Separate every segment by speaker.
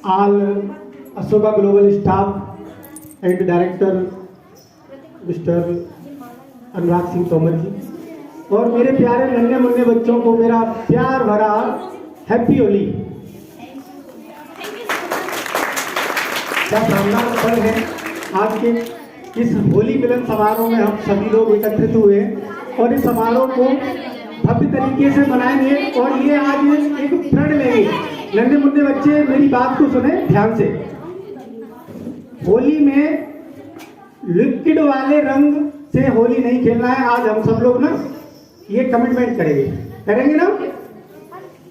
Speaker 1: all Asoka Global staff and Director Mr. Anurag Singh Tomar जी और मेरे प्यारे नन्हे मुन्ने बच्चों को मेरा प्यार भरा हैप्पी होली। क्या शानदार पल है आज के इस होली मिलन समारोह में हम सभी लोग एकत्रित हुए और इस समारोह को भव्य तरीके से मनाएंगे और ये आज एक प्रण लेंगे। नन्हे मुन्ने बच्चे मेरी बात को सुने ध्यान से। होली में लिक्विड वाले रंग से होली नहीं खेलना है। आज हम सब लोग ना ये कमिटमेंट करेंगे ना।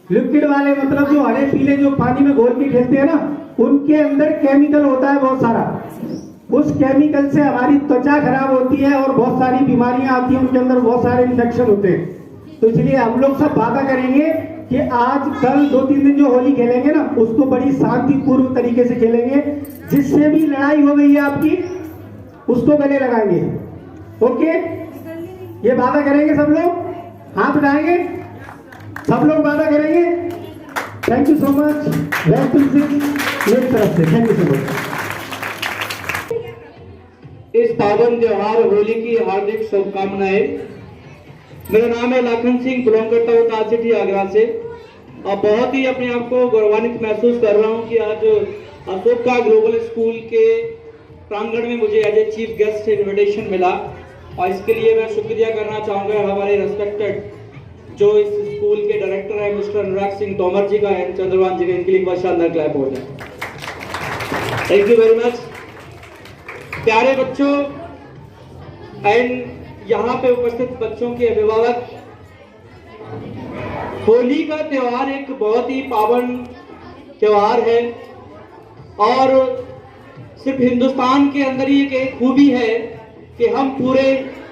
Speaker 1: लिक्विड वाले मतलब जो हरे पीले जो पानी में घोल के खेलते हैं ना, उनके अंदर केमिकल होता है बहुत सारा। उस केमिकल से हमारी त्वचा खराब होती है और बहुत सारी बीमारियां आती हैं, उनके अंदर बहुत सारे इन्फेक्शन होते हैं। तो इसलिए हम लोग सब वादा करेंगे कि आज कल 2-3 दिन जो होली खेलेंगे ना, उसको बड़ी शांतिपूर्व तरीके से खेलेंगे। जिससे भी लड़ाई हो गई है आपकी, उसको गले लगाएंगे। ओके, ये वादा करेंगे सब लोग। हाथ उठाएंगे, सब लोग वादा करेंगे। Thank you so much. मेरी तरफ से थैंक यू सो मच।
Speaker 2: इस पावन त्योहार होली की हार्दिक शुभकामनाएं। मेरा नाम है लाखन सिंह, बिलोंग करता हूँ ताज सिटी आगरा से। और बहुत ही अपने आप को गौरवान्वित महसूस कर रहा हूँ कि आज अशोका ग्लोबल स्कूल के प्रांगण में मुझे as a chief guest invitation मिला और इसके लिए मैं शुक्रिया करना चाहूँगा हमारे रेस्पेक्टेड जो इस स्कूल के डायरेक्टर हैं मिस्टर अनुराग सिंह तोमर जी का एंड चंद्रभान जी का। इनके लिए एक बार शानदार क्लैप हो जाए। Thank you very much. प्यारे बच्चों एंड यहाँ पे उपस्थित बच्चों के अभिभावक, होली का त्योहार एक बहुत ही पावन त्योहार है और सिर्फ हिंदुस्तान के अंदर ही एक खूबी है कि हम पूरे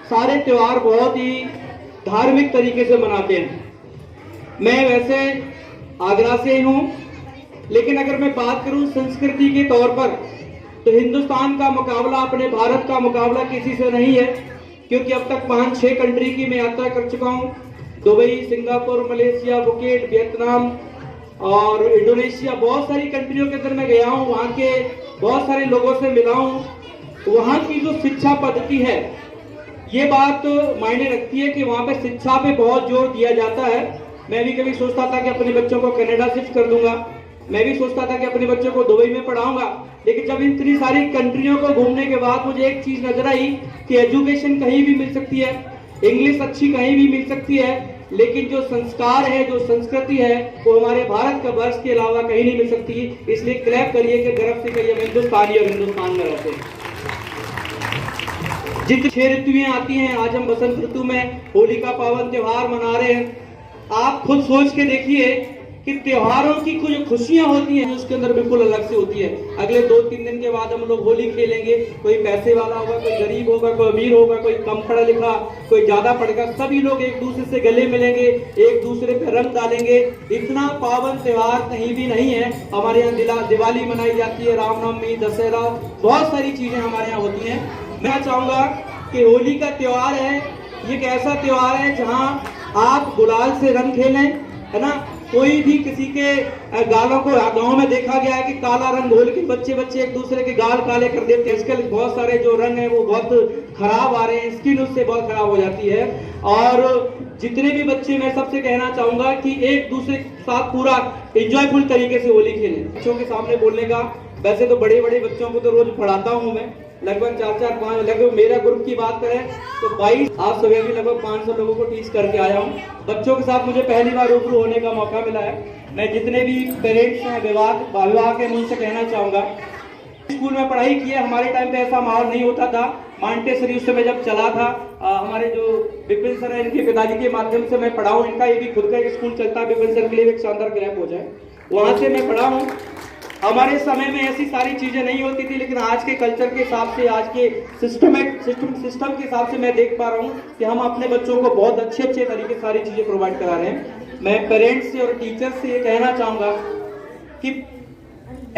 Speaker 2: सारे त्योहार बहुत ही धार्मिक तरीके से मनाते हैं। मैं वैसे आगरा से ही हूँ, लेकिन अगर मैं बात करूँ संस्कृति के तौर पर तो हिंदुस्तान का मुकाबला, अपने भारत का मुकाबला किसी से नहीं है, क्योंकि अब तक 5-6 कंट्री की मैं यात्रा कर चुका हूँ। Dubai, Singapore, Malaysia, bouquet, Vietnam और इंडोनेशिया, बहुत सारी कंट्रियों के अंदर मैं गया हूँ। वहाँ के बहुत सारे लोगों से मिला हूँ। वहाँ की जो शिक्षा पद्धति है, ये बात मायने रखती है कि वहाँ पे शिक्षा पे बहुत जोर दिया जाता है। मैं भी कभी सोचता था कि अपने बच्चों को कनाडा शिफ्ट कर दूंगा, मैं भी सोचता था कि अपने बच्चों को दुबई में पढ़ाऊंगा, लेकिन जब इतनी सारी कंट्रियों को घूमने के बाद मुझे एक चीज नजर आई कि एजुकेशन कहीं भी मिल सकती है, इंग्लिश अच्छी कहीं भी मिल सकती है, लेकिन जो संस्कार है, जो संस्कृति है, वो हमारे भारत का वर्ष के अलावा कहीं नहीं मिल सकती। इसलिए क्लैप करिए कि गर्व से कहिए हम हिंदुस्तानी और हिंदुस्तान में रहते हैं। जितनी 6 ऋतुएं आती हैं, आज हम बसंत ऋतु में होली का पावन त्योहार मना रहे हैं। आप खुद सोच के देखिए कि त्योहारों की कुछ खुशियां होती हैं उसके अंदर बिल्कुल अलग से होती है। अगले 2-3 दिन के बाद हम लोग होली खेलेंगे। कोई पैसे वाला होगा, कोई गरीब होगा, कोई अमीर होगा, कोई कम पढ़ा लिखा, कोई ज्यादा पढ़ेगा, सभी लोग एक दूसरे से गले मिलेंगे, एक दूसरे पे रंग डालेंगे। इतना पावन त्योहार कहीं भी नहीं है। हमारे यहाँ दिवाली मनाई जाती है, रामनवमी, दशहरा, बहुत सारी चीजें हमारे यहाँ होती हैं। मैं चाहूंगा कि होली का त्योहार है, ये एक ऐसा त्योहार है जहाँ आप गुलाल से रंग खेलें, है ना। कोई भी किसी के गालों को, गांव में देखा गया है कि काला रंग घोल के बच्चे एक दूसरे के गाल काले कर देते हैं। आजकल बहुत सारे जो रंग है वो बहुत खराब आ रहे हैं, स्किन उससे बहुत खराब हो जाती है। और जितने भी बच्चे, मैं सबसे कहना चाहूंगा कि एक दूसरे के साथ पूरा एंजॉयफुल तरीके से होली खेलें। बच्चों के सामने बोलने का, वैसे तो बड़े बच्चों को तो रोज पढ़ाता हूँ मैं, लगभग 4-5 लगभग मेरा ग्रुप की बात करें तो 22, आज सुबह भी लगभग 500 लोगों को टीच करके आया हूँ। बच्चों के साथ मुझे पहली बार रूबरू होने का मौका मिला है। मैं जितने भी पेरेंट्स हैं, अभिभावक हैं, उनसे कहना चाहूंगा, स्कूल में पढ़ाई की है। हमारे टाइम पे ऐसा माहौल नहीं होता था। मांटेसरी उस समय जब चला था, हमारे जो विपिन सर है, इनके पिताजी के माध्यम से मैं पढ़ा हूँ। इनका ये भी खुद का एक स्कूल चलता है, विपिन सर के लिए एक शानदार क्लैप हो जाए। वहाँ से मैं पढ़ा हूँ। हमारे समय में ऐसी सारी चीजें नहीं होती थी, लेकिन आज के कल्चर के हिसाब से, आज के सिस्टम के हिसाब से मैं देख पा रहा हूँ कि हम अपने बच्चों को बहुत अच्छे तरीके से सारी चीजें प्रोवाइड करा रहे हैं। मैं पेरेंट्स से और टीचर्स से ये कहना चाहूंगा कि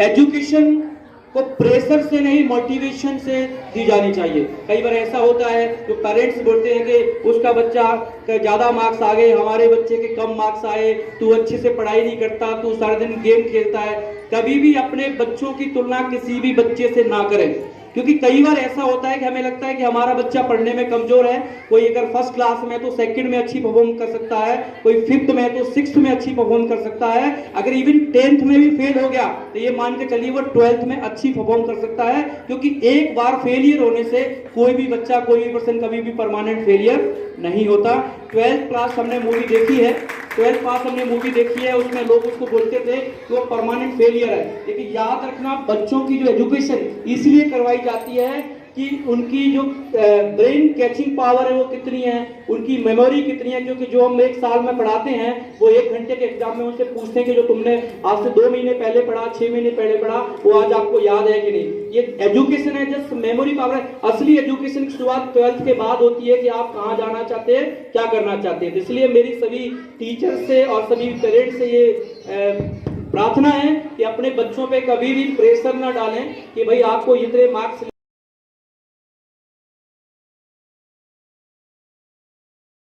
Speaker 2: एजुकेशन को प्रेशर से नहीं, मोटिवेशन से दी जानी चाहिए। कई बार ऐसा होता है जो पेरेंट्स बोलते हैं कि उसका बच्चा ज्यादा मार्क्स आ गए, हमारे बच्चे के कम मार्क्स आए, तू अच्छे से पढ़ाई नहीं करता, तू सारा दिन गेम खेलता है। कभी भी अपने बच्चों की तुलना किसी भी बच्चे से ना करें, क्योंकि कई बार ऐसा होता है कि हमें लगता है कि हमारा बच्चा पढ़ने में कमजोर है। कोई अगर फर्स्ट क्लास में तो सेकंड में अच्छी परफॉर्म कर सकता है, कोई फिफ्थ में तो सिक्स्थ में अच्छी परफॉर्म कर सकता है, अगर इवन 10th में भी फेल हो गया तो ये मान के चलिए वो 12th में अच्छी परफॉर्म कर सकता है। क्योंकि एक बार फेलियर होने से कोई भी बच्चा, कोई भी पर्सन कभी भी परमानेंट फेलियर नहीं होता। 12th क्लास हमने मूवी देखी है, 12th पास हमने मूवी देखी है, उसमें लोग उसको बोलते थे कि वो परमानेंट फेलियर है। लेकिन याद रखना, बच्चों की जो एजुकेशन इसलिए करवाई जाती है कि उनकी जो ब्रेन कैचिंग पावर है वो कितनी है, उनकी मेमोरी कितनी है। क्योंकि जो हम एक साल में पढ़ाते हैं वो 1 घंटे के एग्जाम में उनसे पूछते हैं कि जो तुमने आज से 2 महीने पहले पढ़ा, 6 महीने पहले पढ़ा, वो आज आपको याद है कि नहीं। ये एजुकेशन है, जस्ट मेमोरी पावर है। असली एजुकेशन की शुरुआत 12th के बाद होती है कि आप कहाँ जाना चाहते हैं, क्या करना चाहते हैं। इसलिए मेरी सभी टीचर से और सभी पेरेंट्स से ये प्रार्थना है कि अपने बच्चों पे कभी भी प्रेशर ना डालें कि भाई आपको इतने मार्क्स